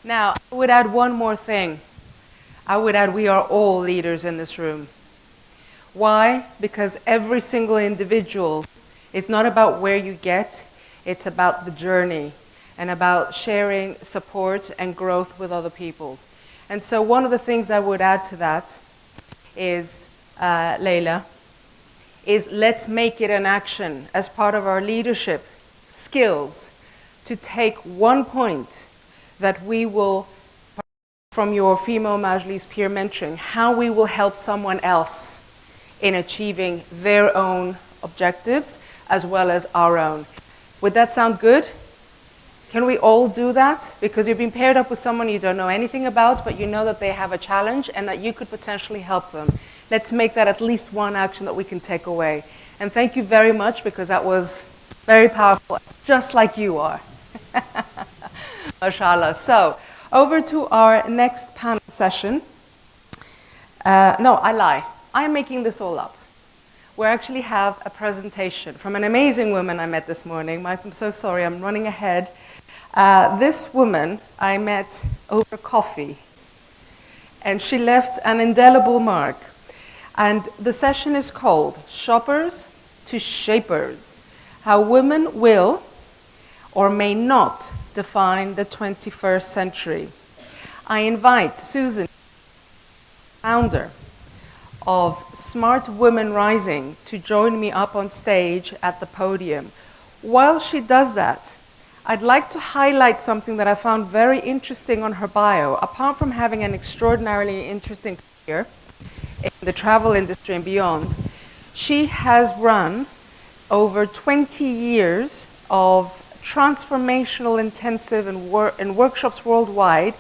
Now, I would add one more thing. I would add we are all leaders in this room. Why? Because every single individual is not about where you get, it's about the journey and about sharing support and growth with other people. And so one of the things I would add to that is, Leila, is let's make it an action as part of our leadership skills to take one point that we will, from your female Majlis peer mentoring, how we will help someone else in achieving their own objectives as well as our own. Would that sound good? Can we all do that? Because you've been paired up with someone you don't know anything about, but you know that they have a challenge and that you could potentially help them. Let's make that at least one action that we can take away. And thank you very much, because that was very powerful, just like you are. Mashallah. So, over to our next panel session. No, I lie. I'm making this all up. We actually have a presentation from an amazing woman I met this morning. I'm so sorry, I'm running ahead. This woman I met over coffee, and she left an indelible mark. And the session is called Shoppers to Shapers, How Women Will or May Not Define the 21st Century. I invite Susan, founder of Smart Women Rising, to join me up on stage at the podium. While she does that, I'd like to highlight something that I found very interesting on her bio. Apart from having an extraordinarily interesting career in the travel industry and beyond, she has run over 20 years of transformational intensive and workshops worldwide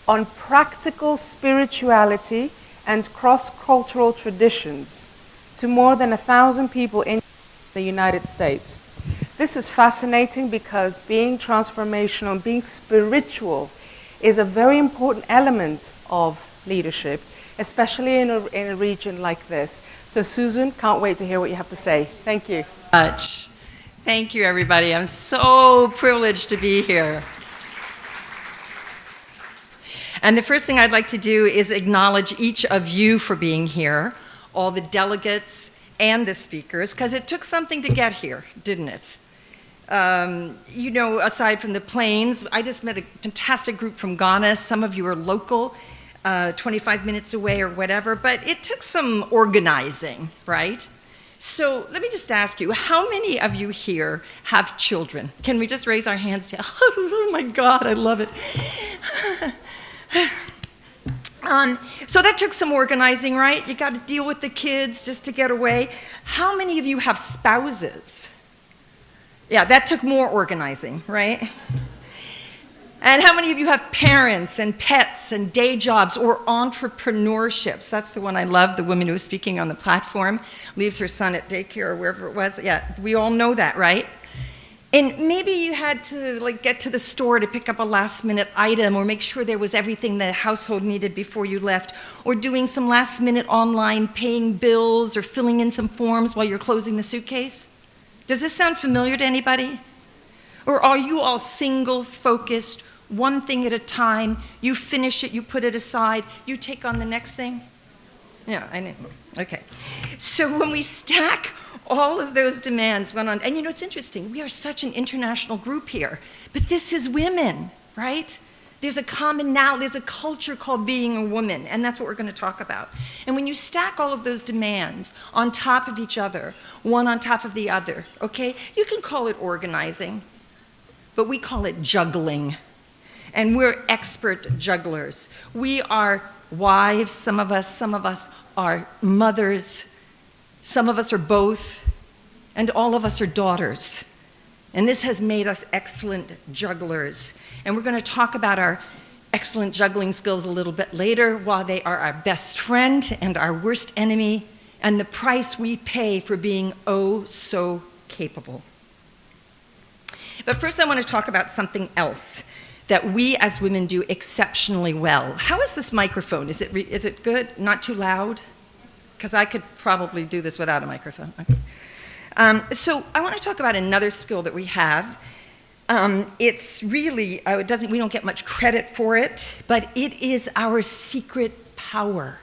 on practical spirituality and cross-cultural traditions to more than 1,000 people in the United States. This is fascinating because being transformational and being spiritual is a very important element of leadership, especially in a region like this. So Susan, can't wait to hear what you have to say. Thank you. Much. Thank you, everybody. I'm so privileged to be here. And the first thing I'd like to do is acknowledge each of you for being here, all the delegates and the speakers, because it took something to get here, didn't it? You know, aside from the planes, I just met a fantastic group from Ghana. Some of you are local, 25 minutes away or whatever, but it took some organizing, right? So let me just ask you, how many of you here have children? Can we just raise our hands? Oh my God, I love it. So that took some organizing, right? You got to deal with the kids just to get away. How many of you have spouses? Yeah, that took more organizing, right? And how many of you have parents and pets and day jobs or entrepreneurships? That's the one I love, the woman who was speaking on the platform, leaves her son at daycare or wherever it was. Yeah, we all know that, right? And maybe you had to get to the store to pick up a last-minute item or make sure there was everything the household needed before you left, or doing some last-minute online paying bills or filling in some forms while you're closing the suitcase. Does this sound familiar to anybody? Or are you all single-focused, one thing at a time, you finish it, you put it aside, you take on the next thing? Yeah, I know. Okay. So when we stack all of those demands went on, and you know, it's interesting, we are such an international group here, but this is women, right? There's a commonality, there's a culture called being a woman, and that's what we're going to talk about. And when you stack all of those demands on top of each other, one on top of the other, okay, you can call it organizing, but we call it juggling. And we're expert jugglers. We are wives, some of us are mothers, some of us are both, and all of us are daughters. And this has made us excellent jugglers. And we're going to talk about our excellent juggling skills a little bit later, while they are our best friend and our worst enemy, and the price we pay for being oh so capable. But first I want to talk about something else that we as women do exceptionally well. How is this microphone? Is it good? Not too loud? Because I could probably do this without a microphone. Okay. So I want to talk about another skill that we have. It's really, we don't get much credit for it, but it is our secret power.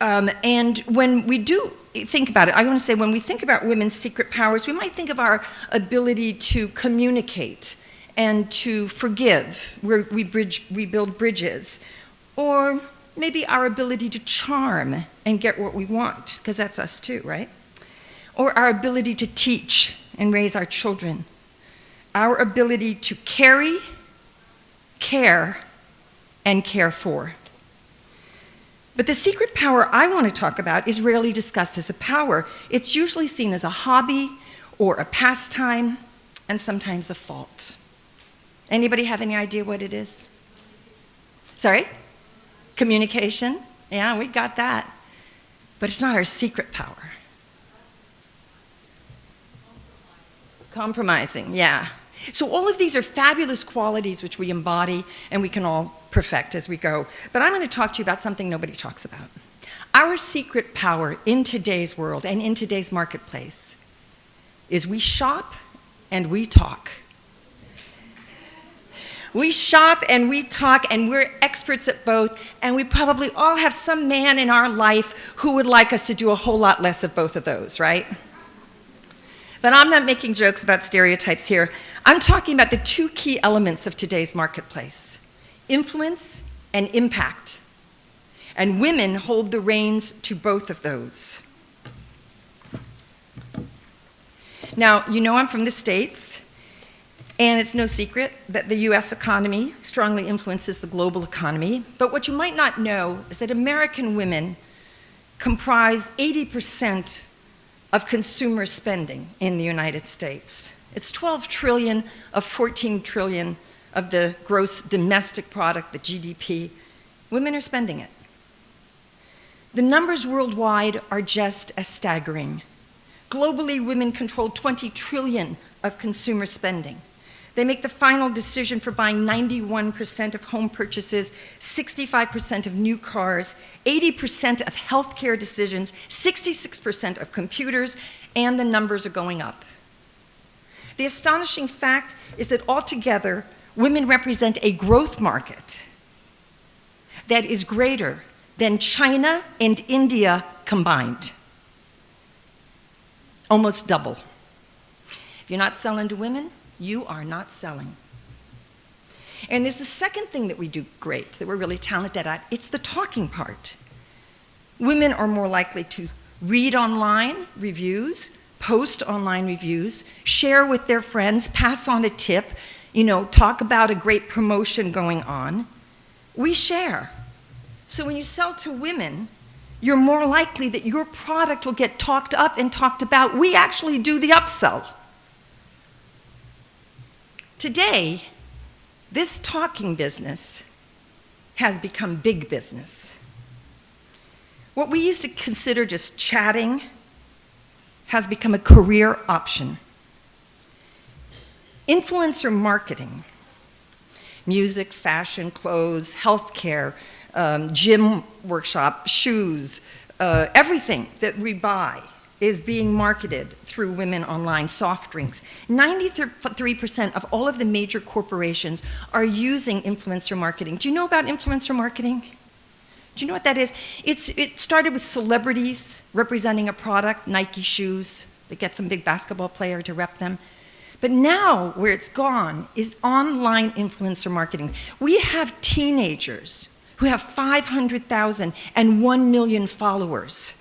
And when we do think about it, I want to say when we think about women's secret powers, we might think of our ability to communicate and to forgive, where we build bridges, or maybe our ability to charm and get what we want, because that's us too, right? Or our ability to teach and raise our children, our ability to carry, care, and care for. But the secret power I want to talk about is rarely discussed as a power. It's usually seen as a hobby or a pastime, and sometimes a fault. Anybody have any idea what it is? Sorry? Communication? Yeah, we got that. But it's not our secret power. Compromising, yeah. So all of these are fabulous qualities which we embody and we can all perfect as we go. But I'm going to talk to you about something nobody talks about. Our secret power in today's world and in today's marketplace is we shop and we talk. We shop and we talk, and we're experts at both, and we probably all have some man in our life who would like us to do a whole lot less of both of those, right? But I'm not making jokes about stereotypes here. I'm talking about the two key elements of today's marketplace: influence and impact. And women hold the reins to both of those. Now, you know I'm from the States, and it's no secret that the US economy strongly influences the global economy. But what you might not know is that American women comprise 80% of consumer spending in the United States. It's 12 trillion of 14 trillion of the gross domestic product, the GDP. Women are spending it. The numbers worldwide are just as staggering. Globally, women control 20 trillion of consumer spending. They make the final decision for buying 91% of home purchases, 65% of new cars, 80% of healthcare decisions, 66% of computers, and the numbers are going up. The astonishing fact is that altogether, women represent a growth market that is greater than China and India combined. Almost double. If you're not selling to women, you are not selling. And there's the second thing that we do great, that we're really talented at. It's the talking part. Women are more likely to read online reviews, post online reviews, share with their friends, pass on a tip, talk about a great promotion going on. We share. So when you sell to women, you're more likely that your product will get talked up and talked about. We actually do the upsell. Today, this talking business has become big business. What we used to consider just chatting has become a career option. Influencer marketing, music, fashion, clothes, healthcare, gym workshop, shoes, everything that we buy is being marketed through women online. Soft drinks. 93% of all of the major corporations are using influencer marketing. Do you know about influencer marketing? Do you know what that is? It started with celebrities representing a product, Nike shoes. They get some big basketball player to rep them. But now, where it's gone is online influencer marketing. We have teenagers who have 500,000 and 1 million followers.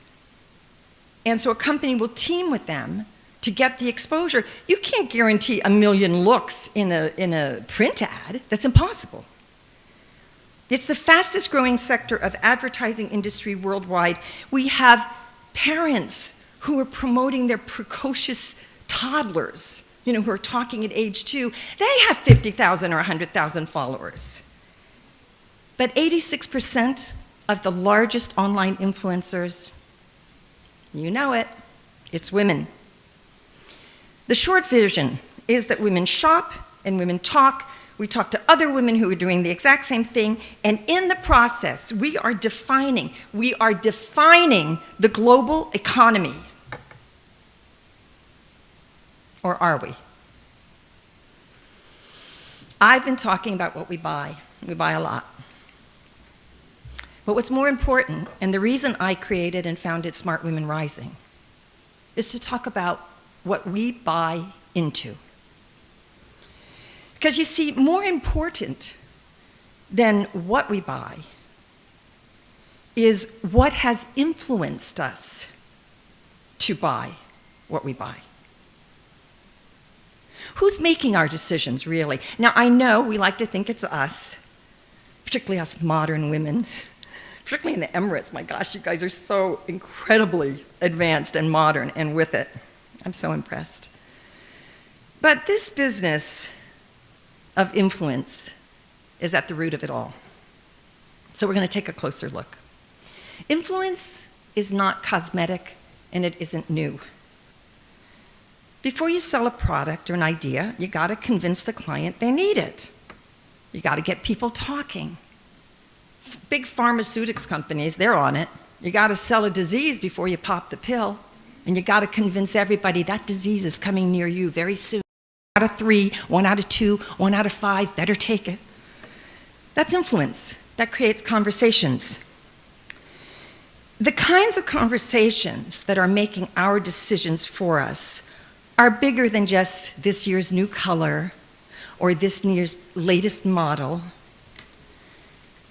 And so a company will team with them to get the exposure. You can't guarantee 1 million looks in a print ad. That's impossible. It's the fastest growing sector of advertising industry worldwide. We have parents who are promoting their precocious toddlers, who are talking at age 2. They have 50,000 or 100,000 followers. But 86% of the largest online influencers, you know it, it's women. The short version is that women shop and women talk. We talk to other women who are doing the exact same thing, and in the process, we are defining the global economy. Or are we? I've been talking about what we buy. We buy a lot. But what's more important, and the reason I created and founded Smart Women Rising, is to talk about what we buy into. Because you see, more important than what we buy is what has influenced us to buy what we buy. Who's making our decisions, really? Now, I know we like to think it's us, particularly us modern women, particularly in the Emirates. My gosh, you guys are so incredibly advanced and modern and with it. I'm so impressed. But this business of influence is at the root of it all. So we're going to take a closer look. Influence is not cosmetic, and it isn't new. Before you sell a product or an idea, you got to convince the client they need it. You got to get people talking. Big pharmaceutics companies, they're on it. You got to sell a disease before you pop the pill, and you got to convince everybody that disease is coming near you very soon. 1 out of 3, 1 out of 2, 1 out of 5, better take it. That's influence. That creates conversations. The kinds of conversations that are making our decisions for us are bigger than just this year's new color or this year's latest model.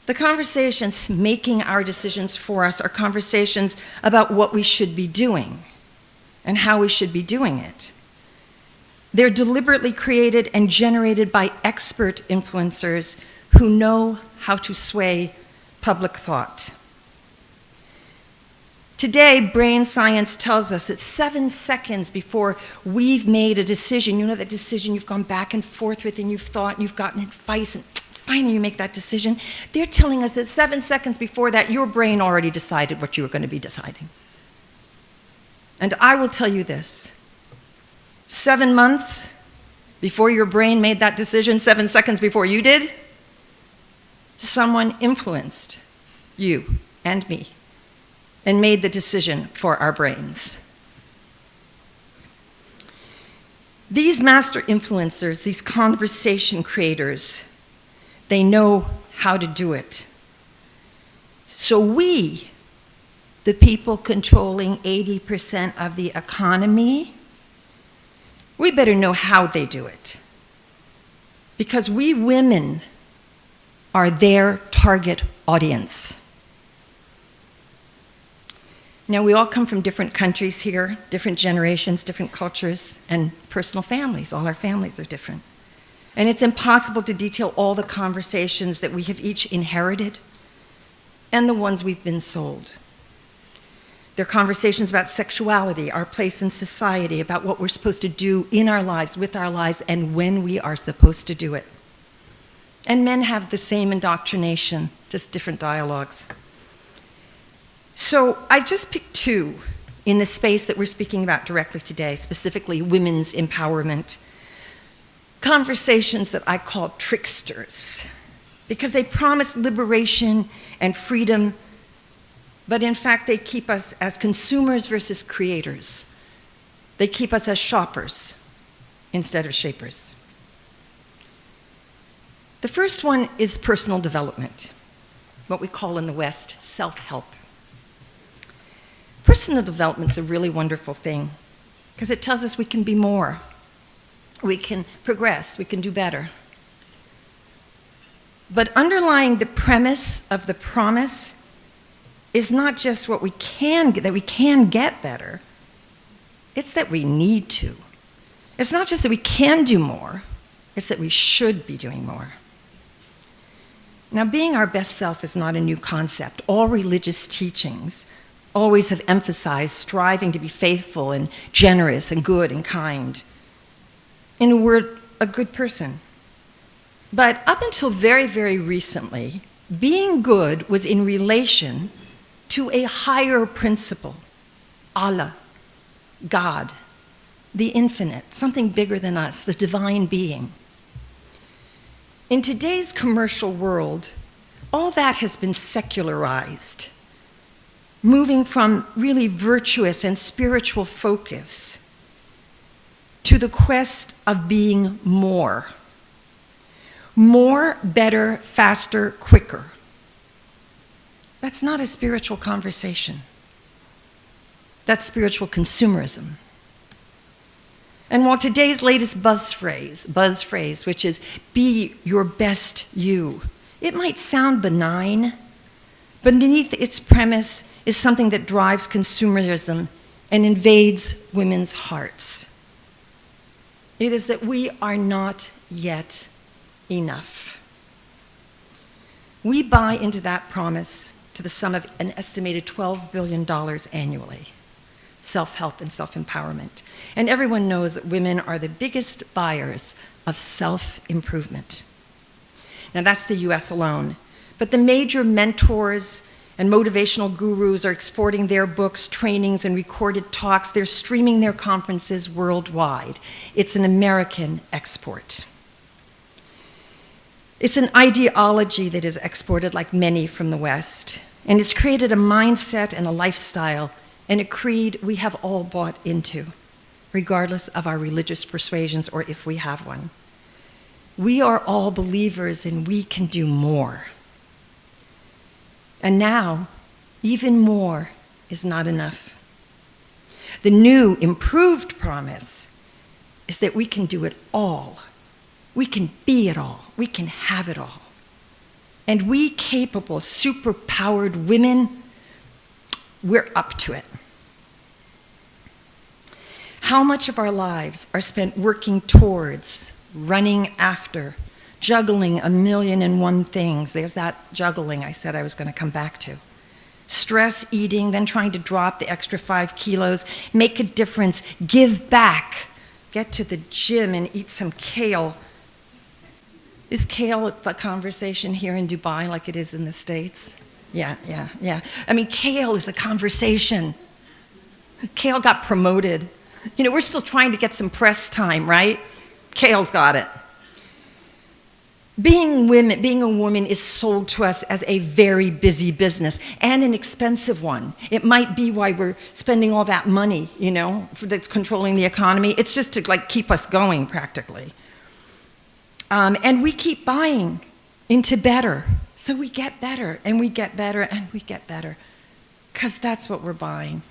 The conversations making our decisions for us are conversations about what we should be doing and how we should be doing it. They're deliberately created and generated by expert influencers who know how to sway public thought. Today, brain science tells us it's 7 seconds before we've made a decision. You know that decision you've gone back and forth with and you've thought and you've gotten advice and finally you make that decision. They're telling us that 7 seconds before that, your brain already decided what you were going to be deciding. And I will tell you this, 7 months before your brain made that decision, 7 seconds before you did, someone influenced you and me and made the decision for our brains. These master influencers, these conversation creators, they know how to do it. So we, the people controlling 80% of the economy, we better know how they do it. Because we women are their target audience. Now, we all come from different countries here, different generations, different cultures, and personal families. All our families are different. And it's impossible to detail all the conversations that we have each inherited and the ones we've been sold. They're conversations about sexuality, our place in society, about what we're supposed to do in our lives, with our lives, and when we are supposed to do it. And men have the same indoctrination, just different dialogues. So I just picked 2 in the space that we're speaking about directly today, specifically women's empowerment. Conversations that I call tricksters, because they promise liberation and freedom, but in fact they keep us as consumers versus creators. They keep us as shoppers instead of shapers. The first one is personal development, what we call in the West self-help. Personal development is a really wonderful thing because it tells us we can be more. We can progress, we can do better. But underlying the premise of the promise is not just what we can get, that we can get better, it's that we need to. It's not just that we can do more, it's that we should be doing more. Now, being our best self is not a new concept. All religious teachings always have emphasized striving to be faithful and generous and good and kind. In a word, a good person. But up until very, very recently, being good was in relation to a higher principle, Allah, God, the infinite, something bigger than us, the divine being. In today's commercial world, all that has been secularized, moving from really virtuous and spiritual focus to the quest of being more. More, better, faster, quicker. That's not a spiritual conversation. That's spiritual consumerism. And while today's latest buzz phrase, which is be your best you, it might sound benign, but beneath its premise is something that drives consumerism and invades women's hearts. It is that we are not yet enough. We buy into that promise to the sum of an estimated $12 billion annually. Self-help and self-empowerment. And everyone knows that women are the biggest buyers of self-improvement. Now that's the US alone, but the major mentors and motivational gurus are exporting their books, trainings, and recorded talks. They're streaming their conferences worldwide. It's an American export. It's an ideology that is exported like many from the West, and it's created a mindset and a lifestyle and a creed we have all bought into, regardless of our religious persuasions or if we have one. We are all believers and we can do more. And now, even more is not enough. The new, improved promise is that we can do it all. We can be it all. We can have it all. And we capable, superpowered women, we're up to it. How much of our lives are spent working towards, running after, juggling 1,000,001 things? There's that juggling I said I was going to come back to. Stress eating, then trying to drop the extra 5 kilos, make a difference, give back, get to the gym and eat some kale. Is kale a conversation here in Dubai like it is in the States? Yeah. I mean, kale is a conversation. Kale got promoted. You know, we're still trying to get some press time, right? Kale's got it. Being a woman is sold to us as a very busy business and an expensive one. It might be why we're spending all that money, you know, that's controlling the economy. It's just to like keep us going practically. And we keep buying into better. So we get better and we get better and we get better because that's what we're buying.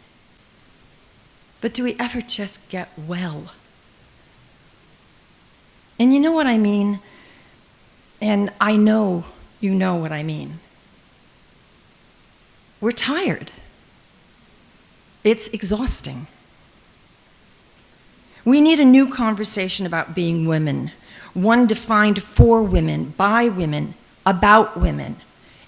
But do we ever just get well? And you know what I mean? And I know you know what I mean. We're tired. It's exhausting. We need a new conversation about being women, one defined for women, by women, about women.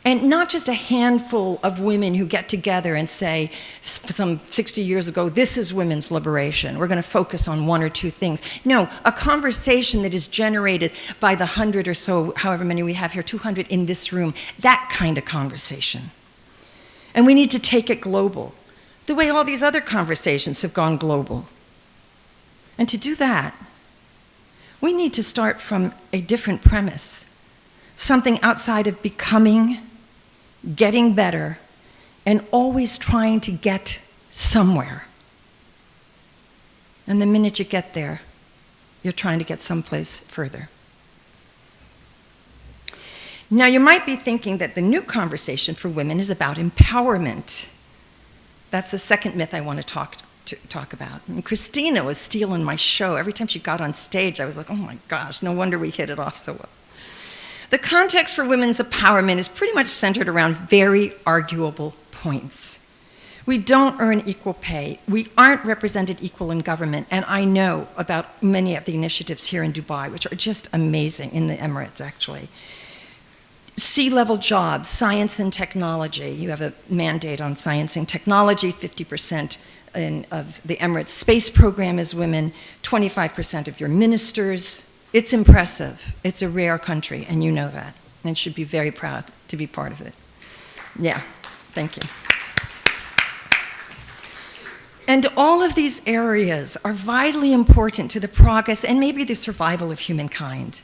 And not just a handful of women who get together and say, some 60 years ago, this is women's liberation. We're going to focus on 1 or 2 things. No, a conversation that is generated by the 100 or so, however many we have here, 200 in this room, that kind of conversation. And we need to take it global, the way all these other conversations have gone global. And to do that, we need to start from a different premise, something outside of becoming, getting better, and always trying to get somewhere. And the minute you get there, you're trying to get someplace further. Now, you might be thinking that the new conversation for women is about empowerment. That's the second myth I want to talk about. And Christina was stealing my show. Every time she got on stage, I was like, oh my gosh, no wonder we hit it off so well. The context for women's empowerment is pretty much centered around very arguable points. We don't earn equal pay. We aren't represented equal in government. And I know about many of the initiatives here in Dubai, which are just amazing, in the Emirates, actually. C-level jobs, science and technology. You have a mandate on science and technology, 50% of the Emirates space program is women, 25% of your ministers. It's impressive. It's a rare country, and you know that, and should be very proud to be part of it. Yeah, thank you. And all of these areas are vitally important to the progress and maybe the survival of humankind.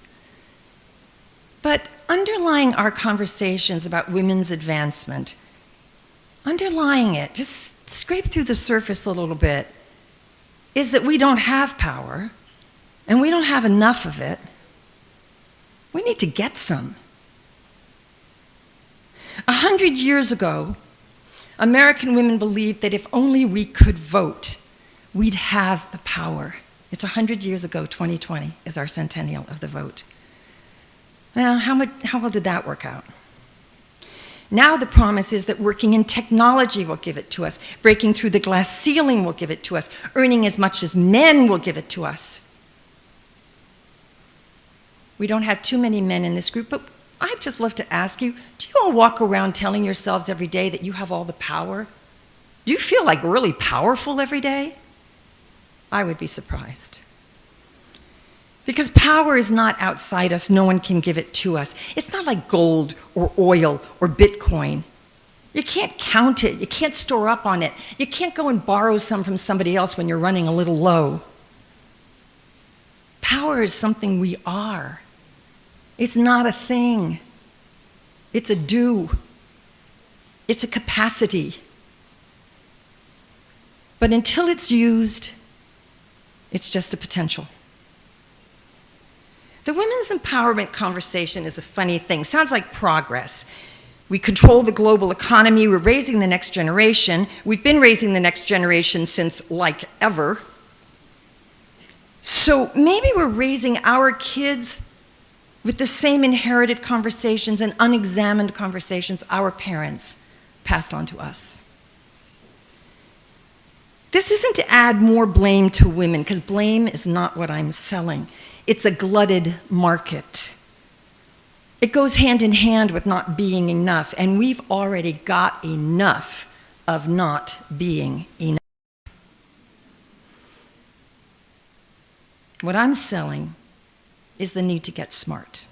But underlying our conversations about women's advancement, underlying it, just scrape through the surface a little bit, is that we don't have power, and we don't have enough of it, We need to get some. 100 years ago, American women believed that if only we could vote, we'd have the power. It's 100 years ago, 2020 is our centennial of the vote. Well, how well did that work out? Now the promise is that working in technology will give it to us, breaking through the glass ceiling will give it to us, earning as much as men will give it to us. We don't have too many men in this group, but I'd just love to ask you, do you all walk around telling yourselves every day that you have all the power? Do you feel like really powerful every day? I would be surprised. Because power is not outside us, no one can give it to us. It's not like gold or oil or Bitcoin. You can't count it, you can't store up on it. You can't go and borrow some from somebody else when you're running a little low. Power is something we are. It's not a thing. It's a do. It's a capacity. But until it's used, it's just a potential. The women's empowerment conversation is a funny thing. Sounds like progress. We control the global economy. We're raising the next generation. We've been raising the next generation since like ever. So maybe we're raising our kids with the same inherited conversations and unexamined conversations our parents passed on to us. This isn't to add more blame to women, because blame is not what I'm selling. It's a glutted market. It goes hand in hand with not being enough, and we've already got enough of not being enough. What I'm selling is the need to get smart.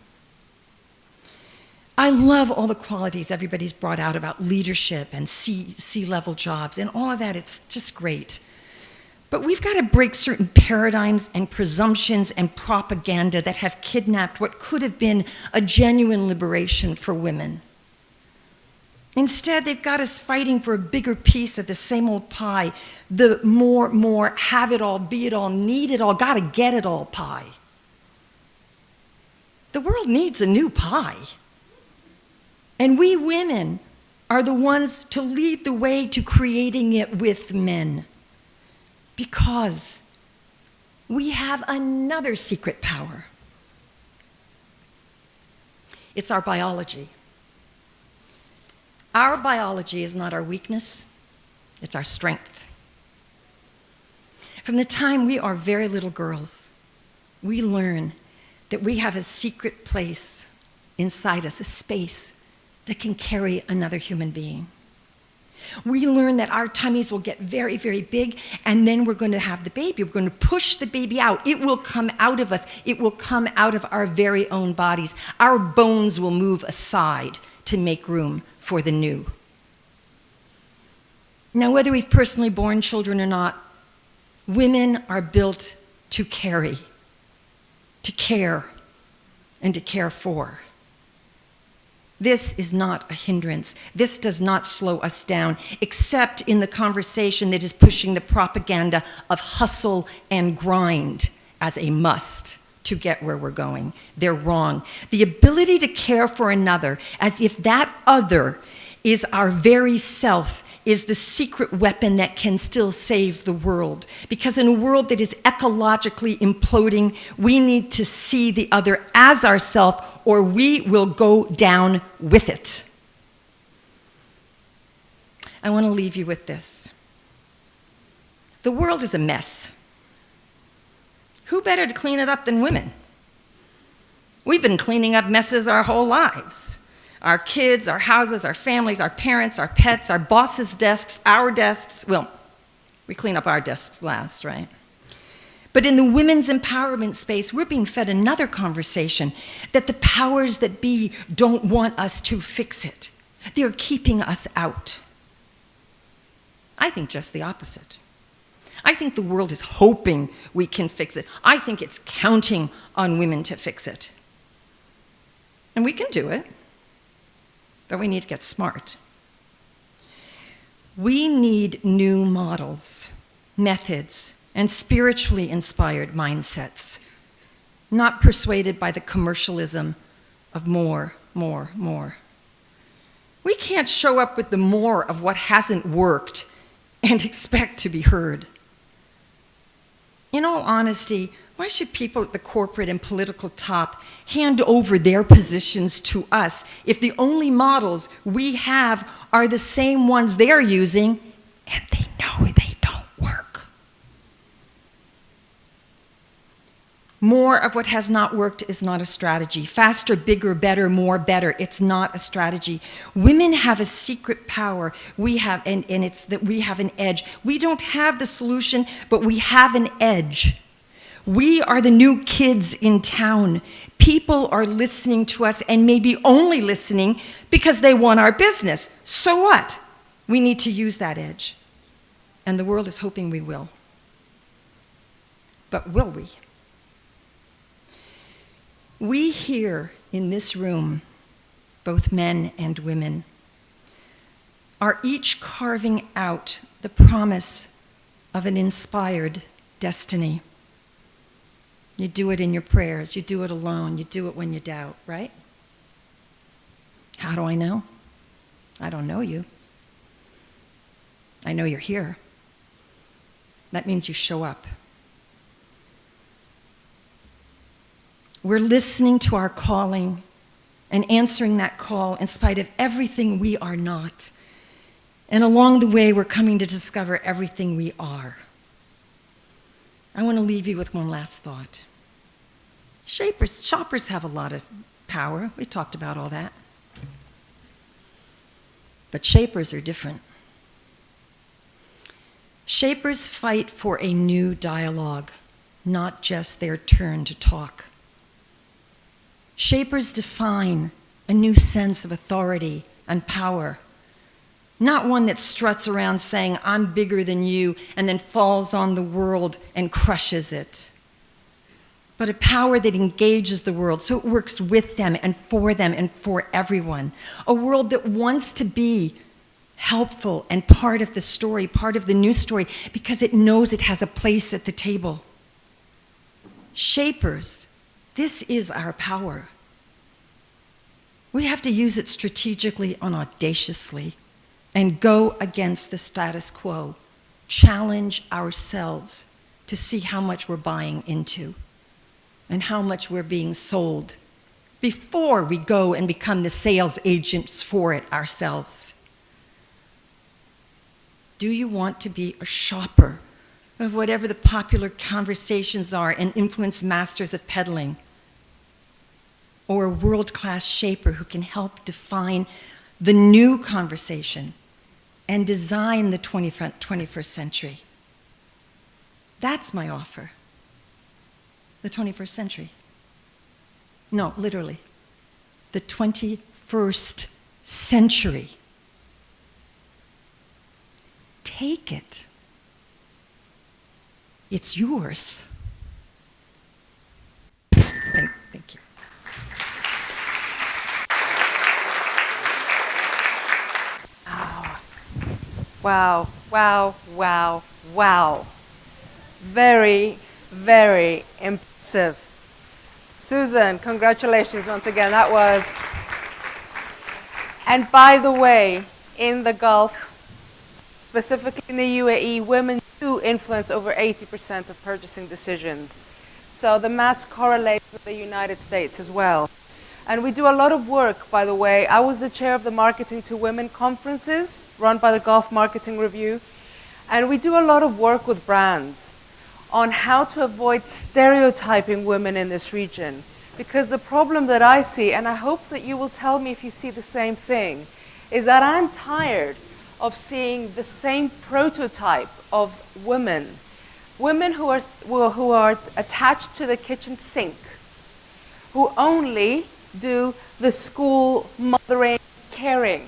I love all the qualities everybody's brought out about leadership and C-level jobs and all of that. It's just great. But we've got to break certain paradigms and presumptions and propaganda that have kidnapped what could have been a genuine liberation for women. Instead, they've got us fighting for a bigger piece of the same old pie, the more, have it all, be it all, need it all, gotta get it all pie. The world needs a new pie. And we women are the ones to lead the way to creating it with men. Because we have another secret power. It's our biology. Our biology is not our weakness, it's our strength. From the time we are very little girls, we learn that we have a secret place inside us, a space that can carry another human being. We learn that our tummies will get very, very big, and then we're going to have the baby. We're going to push the baby out. It will come out of us. It will come out of our very own bodies. Our bones will move aside to make room for the new. Now, whether we've personally born children or not, women are built to carry, to care, and to care for. This is not a hindrance. This does not slow us down, except in the conversation that is pushing the propaganda of hustle and grind as a must to get where we're going. They're wrong. The ability to care for another as if that other is our very self is the secret weapon that can still save the world. Because in a world that is ecologically imploding, we need to see the other as ourself, or we will go down with it. I want to leave you with this. The world is a mess. Who better to clean it up than women? We've been cleaning up messes our whole lives. Our kids, our houses, our families, our parents, our pets, our bosses' desks, our desks. Well, we clean up our desks last, right? But in the women's empowerment space, we're being fed another conversation that the powers that be don't want us to fix it. They're keeping us out. I think just the opposite. I think the world is hoping we can fix it. I think it's counting on women to fix it. And we can do it. But we need to get smart. We need new models, methods, and spiritually inspired mindsets, not persuaded by the commercialism of more, more, more. We can't show up with the more of what hasn't worked and expect to be heard. In all honesty, why should people at the corporate and political top hand over their positions to us if the only models we have are the same ones they're using and they know they don't work? More of what has not worked is not a strategy. Faster, bigger, better, more, better. It's not a strategy. Women have a secret power. We have, and it's that we have an edge. We don't have the solution, but we have an edge. We are the new kids in town. People are listening to us and maybe only listening because they want our business. So what? We need to use that edge. And the world is hoping we will. But will we? We here in this room, both men and women, are each carving out the promise of an inspired destiny. You do it in your prayers, you do it alone, you do it when you doubt, right? How do I know? I don't know you. I know you're here. That means you show up. We're listening to our calling and answering that call in spite of everything we are not. And along the way, we're coming to discover everything we are. I want to leave you with one last thought. Shoppers have a lot of power. We talked about all that. But shapers are different. Shapers fight for a new dialogue, not just their turn to talk. Shapers define a new sense of authority and power, not one that struts around saying, I'm bigger than you, and then falls on the world and crushes it, but a power that engages the world so it works with them and for everyone. A world that wants to be helpful and part of the story, part of the new story, because it knows it has a place at the table. Shapers, this is our power. We have to use it strategically and audaciously and go against the status quo, challenge ourselves to see how much we're buying into and how much we're being sold before we go and become the sales agents for it ourselves. Do you want to be a shopper of whatever the popular conversations are and influence masters of peddling? Or a world-class shaper who can help define the new conversation and design the 21st century? That's my offer. The 21st century. No, literally. The 21st century. Take it. It's yours. Thank you. Wow, wow, wow, wow. Very, very impressive. Susan, congratulations once again. That was... And by the way, in the Gulf, specifically in the UAE, women do influence over 80% of purchasing decisions. So the maths correlates with the United States as well. And we do a lot of work, by the way. I was the chair of the Marketing to Women conferences run by the Gulf Marketing Review. And we do a lot of work with brands on how to avoid stereotyping women in this region. Because the problem that I see, and I hope that you will tell me if you see the same thing, is that I'm tired of seeing the same prototype of women. Women who are attached to the kitchen sink, who only do the school mothering, caring,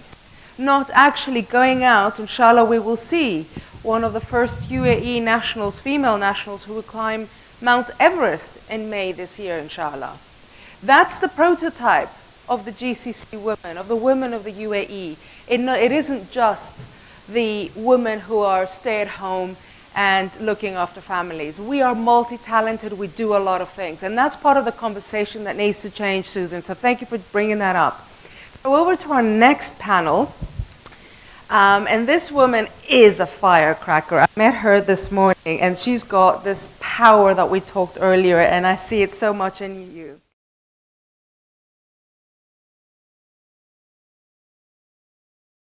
not actually going out. Inshallah, we will see one of the first UAE nationals, female nationals, who will climb Mount Everest in May this year, inshallah. That's the prototype of the GCC women, of the women of the UAE. It isn't just the women who are stay-at-home and looking after families. We are multi-talented, we do a lot of things. And that's part of the conversation that needs to change, Susan. So thank you for bringing that up. So over to our next panel. And this woman is a firecracker. I met her this morning, and she's got this power that we talked earlier, and I see it so much in you.